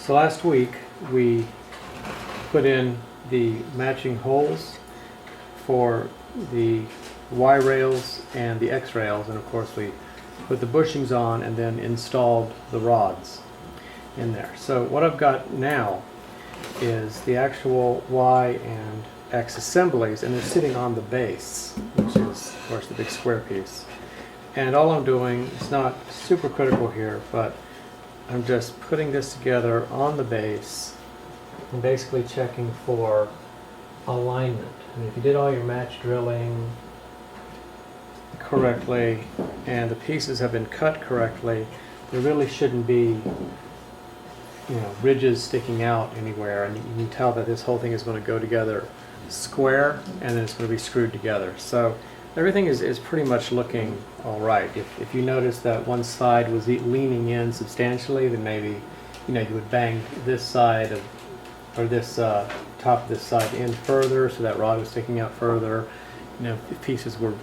So last week we put in the matching holes for the Y rails and the X rails, and of course we put the bushings on and then installed the rods in there. So what I've got now is the actual Y and X assemblies, and they're sitting on the base, which is of course the big square piece. And all I'm doing, it's not super critical here, but I'm just putting this together on the base and basically checking for alignment. And if you did all your match drilling correctly and the pieces have been cut correctly, there really shouldn't be, ridges sticking out anywhere, and you can tell that this whole thing is going to go together square and then it's going to be screwed together. So everything is pretty much looking all right. If you notice that one side was leaning in substantially, then maybe you would bang this side or this top of this side in further so that rod was sticking out further. If pieces were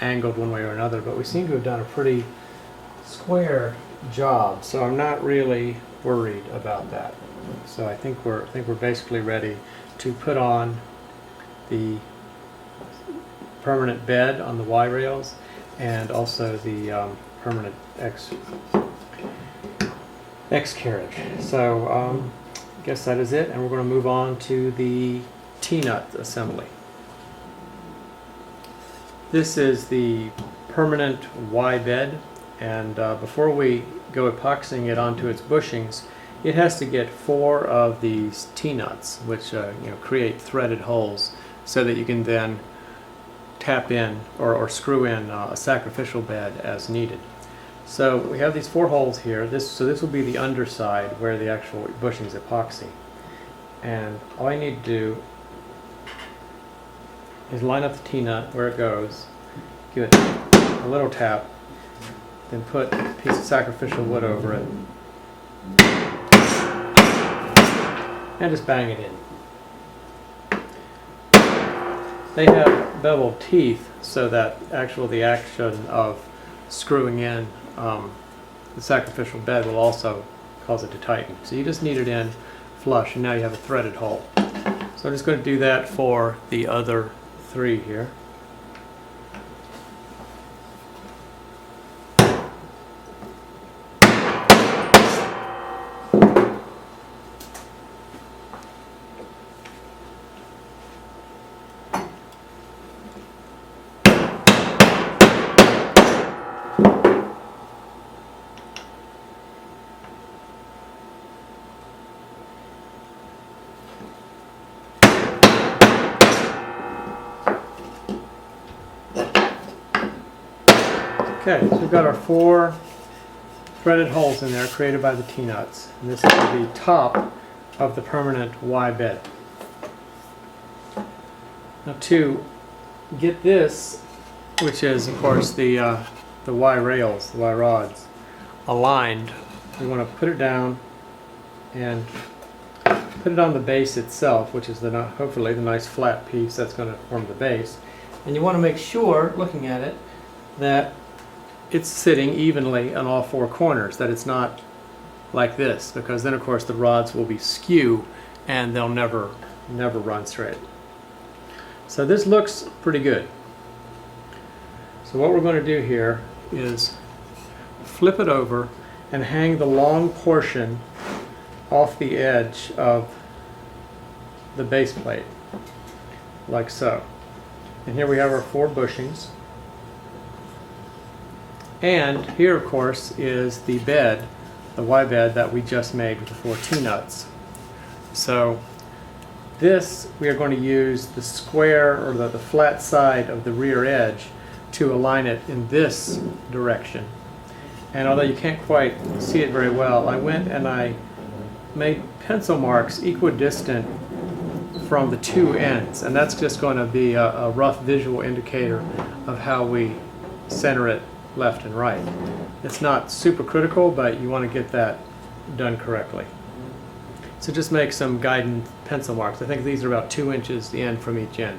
angled one way or another, but we seem to have done a pretty square job, so I'm not really worried about that. So I think we're basically ready to put on the permanent bed on the Y rails and also the permanent X carriage. So I guess that is it, and we're going to move on to the T-nut assembly. This is the permanent Y bed, and before we go epoxying it onto its bushings, it has to get 4 of these T-nuts, which create threaded holes, so that you can then tap in or screw in a sacrificial bed as needed. So we have these 4 holes here. This will be the underside where the actual bushings epoxy. And all I need to do is line up the T-nut where it goes, give it a little tap, then put a piece of sacrificial wood over it, and just bang it in. They have beveled teeth so that the action of screwing in the sacrificial bed will also cause it to tighten. So you just knead it in flush, and now you have a threaded hole. So I'm just going to do that for the other 3 here. Okay, so we've got our 4 threaded holes in there created by the T-nuts, and this is the top of the permanent Y bed. Now to get this, which is of course the Y rails, the Y rods, aligned, we want to put it down and put it on the base itself, which is hopefully the nice flat piece that's going to form the base. And you want to make sure, looking at it, that it's sitting evenly on all 4 corners, that it's not like this, because then of course the rods will be skew and they'll never run straight. So this looks pretty good. So what we're going to do here is flip it over and hang the long portion off the edge of the base plate, like so. And here we have our 4 bushings. And here, of course, is the bed, the Y bed that we just made with the 4 T-nuts. So this, we are going to use the square or the flat side of the rear edge to align it in this direction. And although you can't quite see it very well, I went and I made pencil marks equidistant from the 2 ends, and that's just going to be a rough visual indicator of how we center it left and right. It's not super critical, but you want to get that done correctly. So just make some guiding pencil marks. I think these are about 2 inches the end from each end.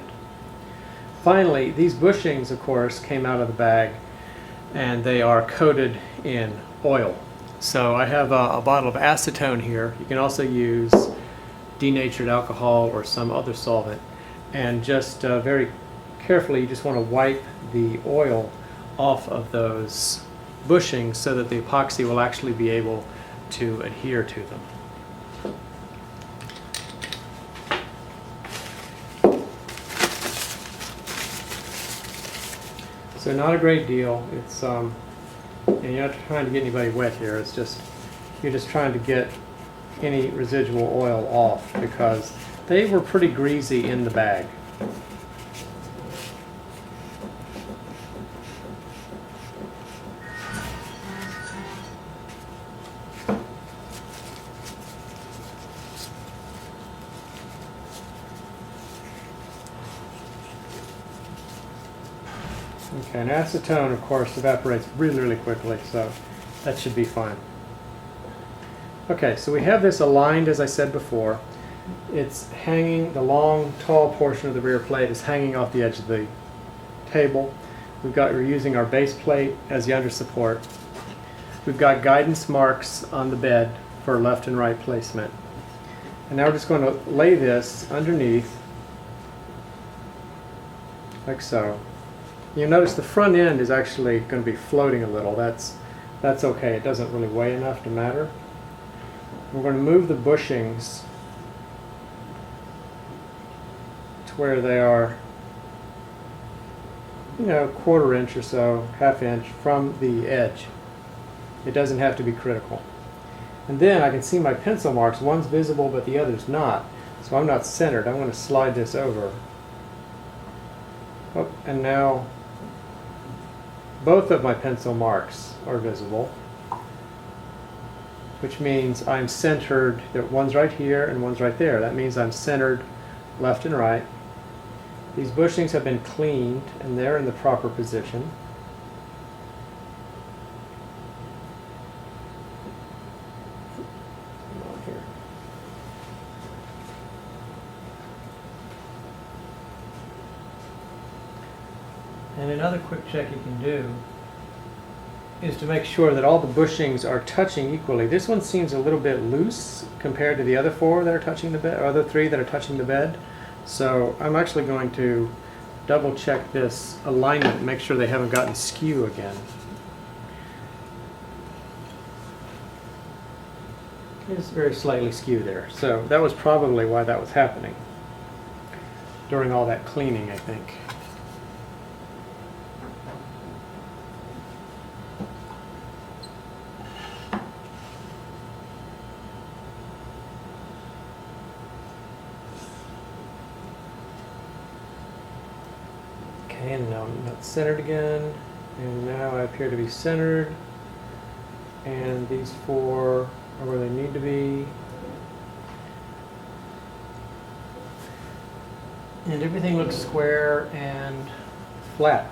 Finally, these bushings, of course, came out of the bag, and they are coated in oil. So I have a bottle of acetone here. You can also use denatured alcohol or some other solvent. And just very carefully, you just want to wipe the oil off of those bushings so that the epoxy will actually be able to adhere to them. So not a great deal. It's and you're not trying to get anybody wet here. It's just you're just trying to get any residual oil off because they were pretty greasy in the bag. Okay, and acetone, of course, evaporates really, really quickly, so that should be fine. Okay, so we have this aligned, as I said before. It's hanging, the long, tall portion of the rear plate is hanging off the edge of the table. We're using our base plate as the under support. We've got guidance marks on the bed for left and right placement. And now we're just going to lay this underneath, like so. You'll notice the front end is actually going to be floating a little. That's okay. It doesn't really weigh enough to matter. We're going to move the bushings to where they are, quarter inch or so, half inch from the edge. It doesn't have to be critical. And then I can see my pencil marks. One's visible, but the other's not. So I'm not centered. I'm going to slide this over. Oh, and now both of my pencil marks are visible, which means I'm centered. One's right here and one's right there. That means I'm centered left and right. These bushings have been cleaned and they're in the proper position. Here. And another quick check you can do is to make sure that all the bushings are touching equally. This one seems a little bit loose compared to the other four that are touching the bed, or other three that are touching the bed. So I'm actually going to double check this alignment and make sure they haven't gotten skew again. It's very slightly skew there. So that was probably why that was happening during all that cleaning, I think. Okay, and now I'm not centered again, and now I appear to be centered, and these four are where they need to be, and everything looks square and flat.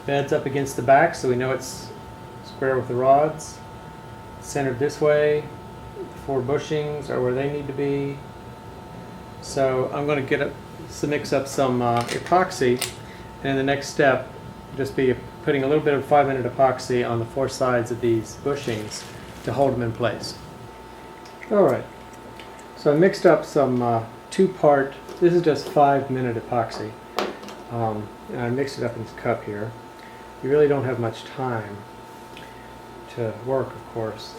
Bed's up against the back, so we know it's square with the rods. Centered this way. The four bushings are where they need to be. So I'm going to mix up some epoxy, and in the next step just be putting a little bit of 5-minute epoxy on the four sides of these bushings to hold them in place. Alright, so I mixed up some two-part, this is just 5-minute epoxy, and I mixed it up in this cup here. You really don't have much time to work, of course,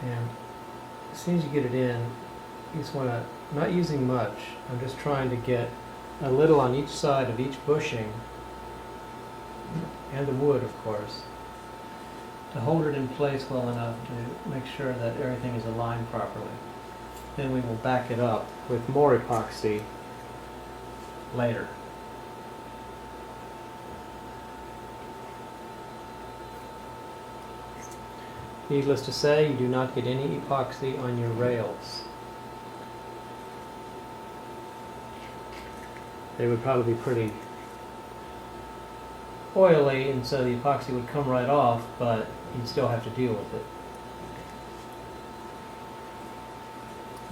and as soon as you get it in, you just want to, not using much, I'm just trying to get a little on each side of each bushing, and the wood, of course, to hold it in place well enough to make sure that everything is aligned properly. Then we will back it up with more epoxy later. Needless to say, you do not get any epoxy on your rails. They would probably be pretty oily, and so the epoxy would come right off, but you'd still have to deal with it.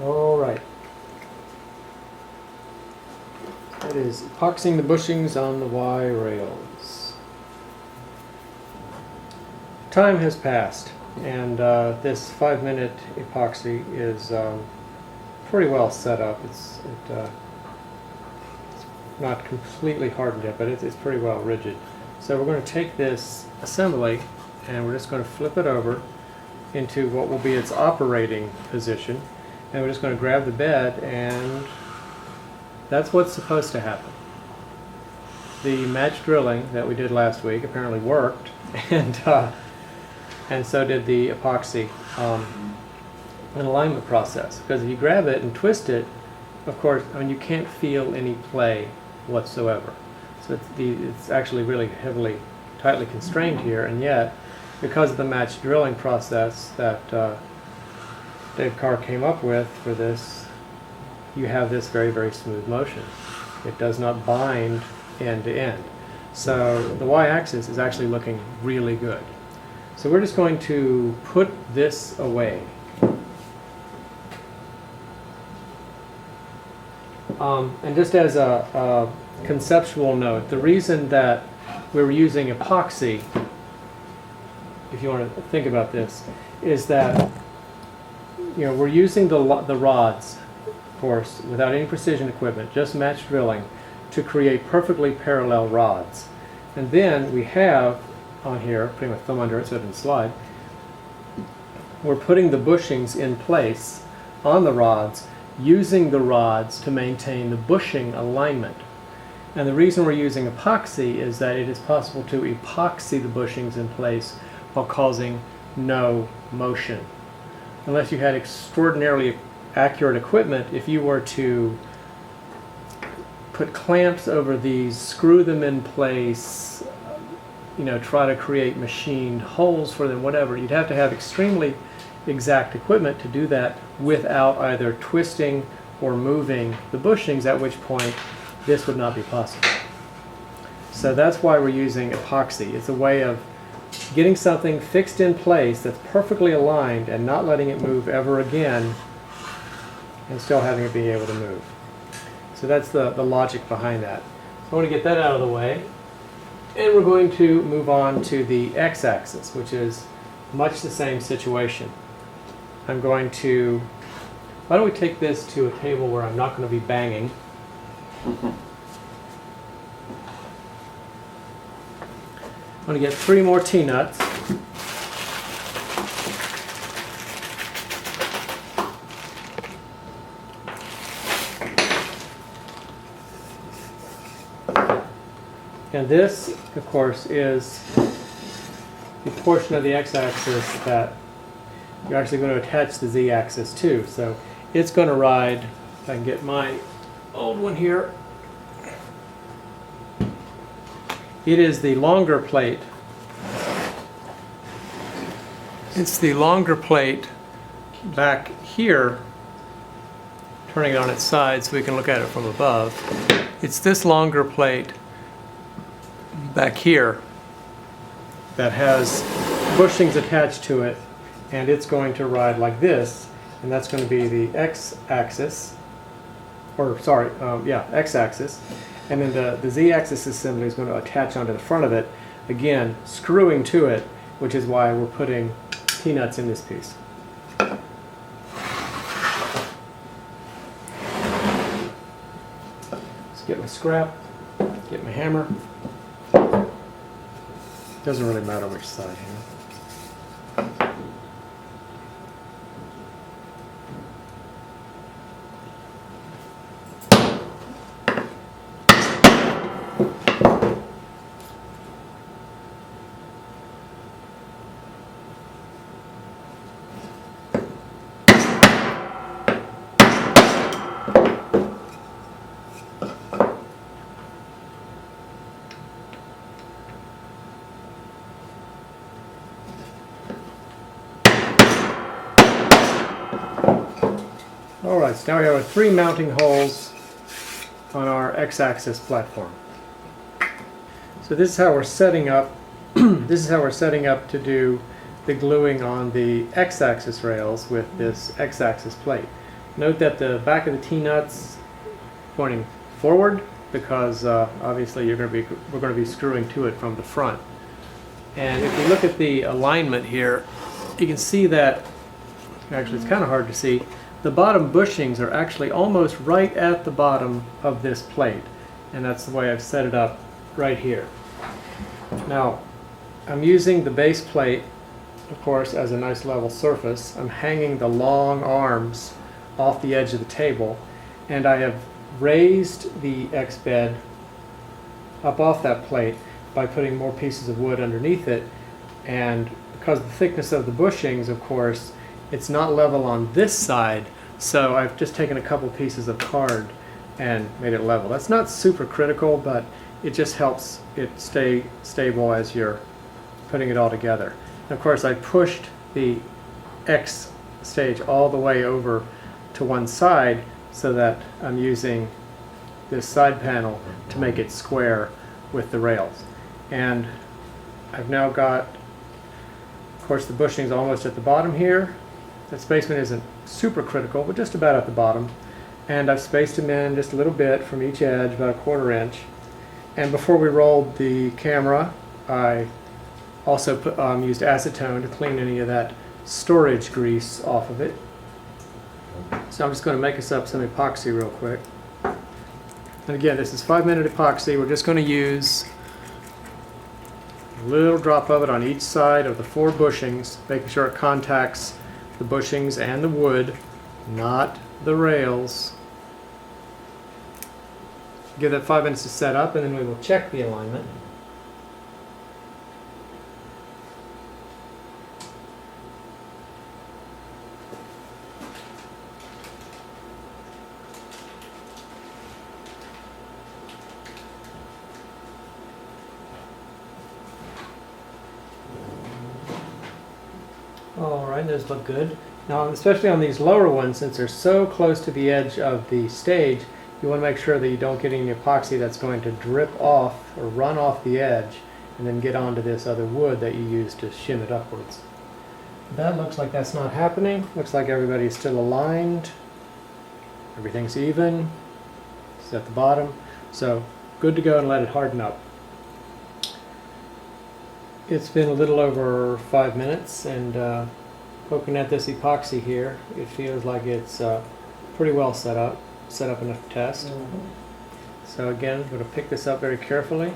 Alright. That is epoxying the bushings on the Y rails. time has passed, and this 5-minute epoxy is pretty well set up. It's not completely hardened yet, but it's pretty well rigid. So we're going to take this assembly and we're just going to flip it over into what will be its operating position, and we're just going to grab the bed, and that's what's supposed to happen. The match drilling that we did last week apparently worked, and so did the epoxy and alignment process. Because if you grab it and twist it, of course, I mean, you can't feel any play whatsoever. So it's actually really tightly constrained here, and yet, because of the match drilling process that Dave Carr came up with for this, you have this very, very smooth motion. It does not bind end to end. So the Y-axis is actually looking really good. So we're just going to put this away. And just as a conceptual note, the reason that we're using epoxy, if you want to think about this, is that we're using the rods, of course, without any precision equipment, just match drilling, to create perfectly parallel rods. And then we have on here, putting my thumb under it so it doesn't slide, we're putting the bushings in place on the rods, using the rods to maintain the bushing alignment. And the reason we're using epoxy is that it is possible to epoxy the bushings in place while causing no motion. Unless you had extraordinarily accurate equipment, if you were to put clamps over these, screw them in place, try to create machined holes for them, whatever, you'd have to have extremely exact equipment to do that without either twisting or moving the bushings, at which point this would not be possible. So that's why we're using epoxy. It's a way of getting something fixed in place that's perfectly aligned and not letting it move ever again, and still having it be able to move. So that's the logic behind that. So I want to get that out of the way, and we're going to move on to the X-axis, which is much the same situation. I'm going to, why don't we take this to a table where I'm not going to be banging. I'm going to get 3 more T-nuts. And this, of course, is the portion of the X-axis that you're actually going to attach the Z-axis to. So it's going to ride, if I can get my old one here, it is the longer plate. It's the longer plate back here, turning it on its side so we can look at it from above. It's this longer plate back here that has bushings attached to it, and it's going to ride like this, and that's going to be the X-axis, or sorry, X-axis, and then the Z-axis assembly is going to attach onto the front of it, again screwing to it, which is why we're putting T-nuts in this piece. Let's get my scrap, get my hammer. Doesn't really matter which side here. Alright, so now we have our 3 mounting holes on our X-axis platform. So this is how we're setting up this is how we're setting up to do the gluing on the X-axis rails with this X-axis plate. Note that the back of the T-nuts pointing forward, because obviously we're going to be screwing to it from the front. And if you look at the alignment here, you can see that, actually it's kind of hard to see, the bottom bushings are actually almost right at the bottom of this plate. And that's the way I've set it up right here. Now, I'm using the base plate, of course, as a nice level surface. I'm hanging the long arms off the edge of the table, and I have raised the X bed up off that plate by putting more pieces of wood underneath it. And because of the thickness of the bushings, of course, it's not level on this side, so I've just taken a couple pieces of card and made it level. That's not super critical, but it just helps it stay stable as you're putting it all together. And of course, I pushed the X stage all the way over to one side so that I'm using this side panel to make it square with the rails. And I've now got, of course, the bushings almost at the bottom here. The spacement isn't super critical, but just about at the bottom. And I've spaced them in just a little bit from each edge, about 1/4 inch. And before we rolled the camera, I also used acetone to clean any of that storage grease off of it. So I'm just going to make us up some epoxy real quick. And again, this is 5-minute epoxy. We're just going to use a little drop of it on each side of the 4 bushings, making sure it contacts the bushings and the wood, not the rails. Give that 5 minutes to set up, and then we will check the alignment. Alright, those look good. Now, especially on these lower ones, since they're so close to the edge of the stage, you want to make sure that you don't get any epoxy that's going to drip off or run off the edge and then get onto this other wood that you use to shim it upwards. That looks like that's not happening. Looks like everybody's still aligned. Everything's even. It's at the bottom. So, good to go, and let it harden up. It's been a little over 5 minutes, and poking at this epoxy here, it feels like it's pretty well set up enough to test. So again, I'm going to pick this up very carefully,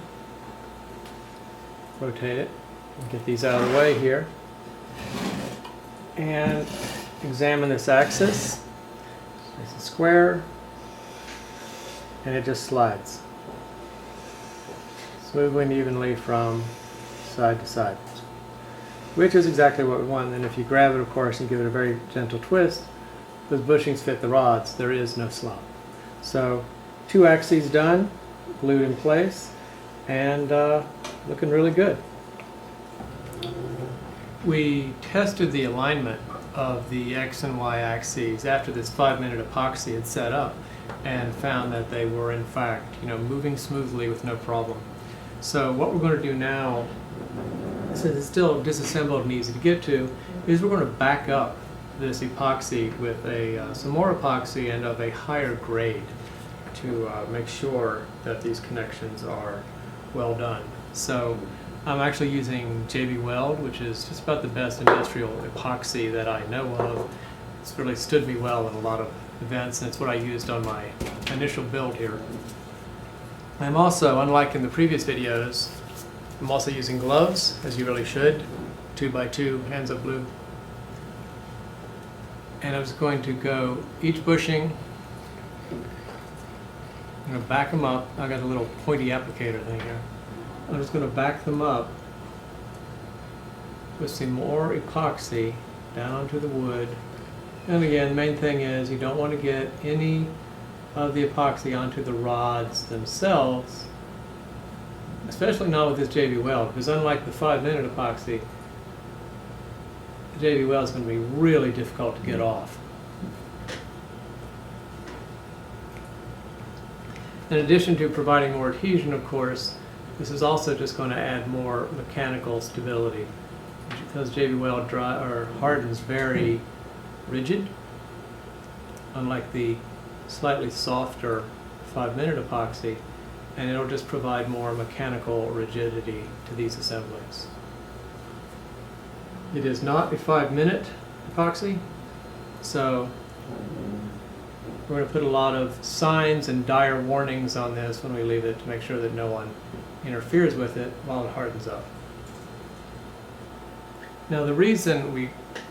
rotate it, and get these out of the way here, and examine this axis. Nice and square, and it just slides smoothly and evenly from side to side, which is exactly what we want. And if you grab it, of course, and give it a very gentle twist, those bushings fit the rods. There is no slop. So 2 axes done, glued in place, and looking really good. We tested the alignment of the X and Y axes after this 5-minute epoxy had set up, and found that they were in fact, moving smoothly with no problem. So what we're going to do now, since it's still disassembled and easy to get to, is we're going to back up this epoxy with some more epoxy and of a higher grade to make sure that these connections are well done. So I'm actually using JB Weld, which is just about the best industrial epoxy that I know of. It's really stood me well in a lot of events, and it's what I used on my initial build here. I'm also, unlike in the previous videos, I'm also using gloves, as you really should, 2x2 hands up glue. And I was going to go each bushing, I'm going to back them up. I got a little pointy applicator thing here. I'm just going to back them up with some more epoxy down onto the wood. And again, the main thing is you don't want to get any of the epoxy onto the rods themselves, especially not with this JB Weld, because unlike the 5-minute epoxy, the JB Weld is going to be really difficult to get off. In addition to providing more adhesion, of course, this is also just going to add more mechanical stability, because JB Weld hardens very rigid, unlike the slightly softer 5-minute epoxy, and it'll just provide more mechanical rigidity to these assemblies. It is not a 5-minute epoxy, so we're going to put a lot of signs and dire warnings on this when we leave it to make sure that no one interferes with it while it hardens up. Now the reason we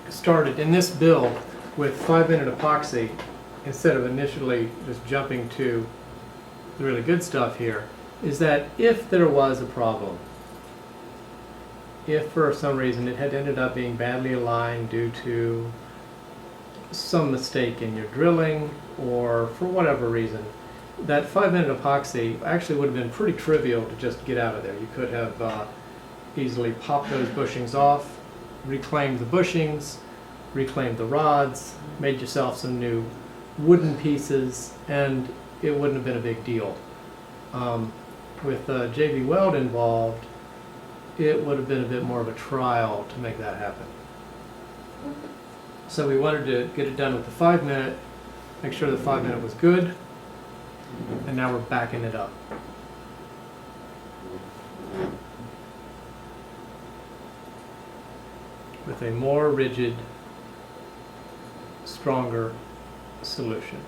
started in this build with 5-minute epoxy instead of initially just jumping to the really good stuff here is that if there was a problem, if for some reason it had ended up being badly aligned due to some mistake in your drilling or for whatever reason, that 5-minute epoxy actually would have been pretty trivial to just get out of there. You could have easily popped those bushings off, reclaimed the bushings, reclaimed the rods, made yourself some new wooden pieces, and it wouldn't have been a big deal. With JB Weld involved, it would have been a bit more of a trial to make that happen. So we wanted to get it done with the 5-minute, make sure the 5-minute was good, and now we're backing it up. With a more rigid, stronger solution.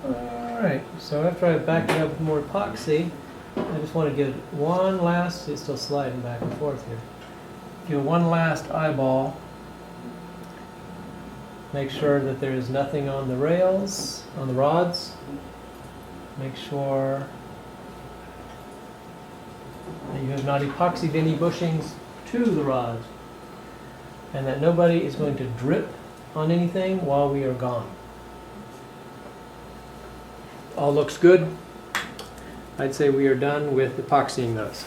Alright, so after I back it up with more epoxy, I just want to give one last, it's still sliding back and forth here, give one last eyeball. Make sure that there is nothing on the rails, on the rods. Make sure that you have not epoxied any bushings to the rods, and that nobody is going to drip on anything while we are gone. All looks good. I'd say we are done with epoxying those.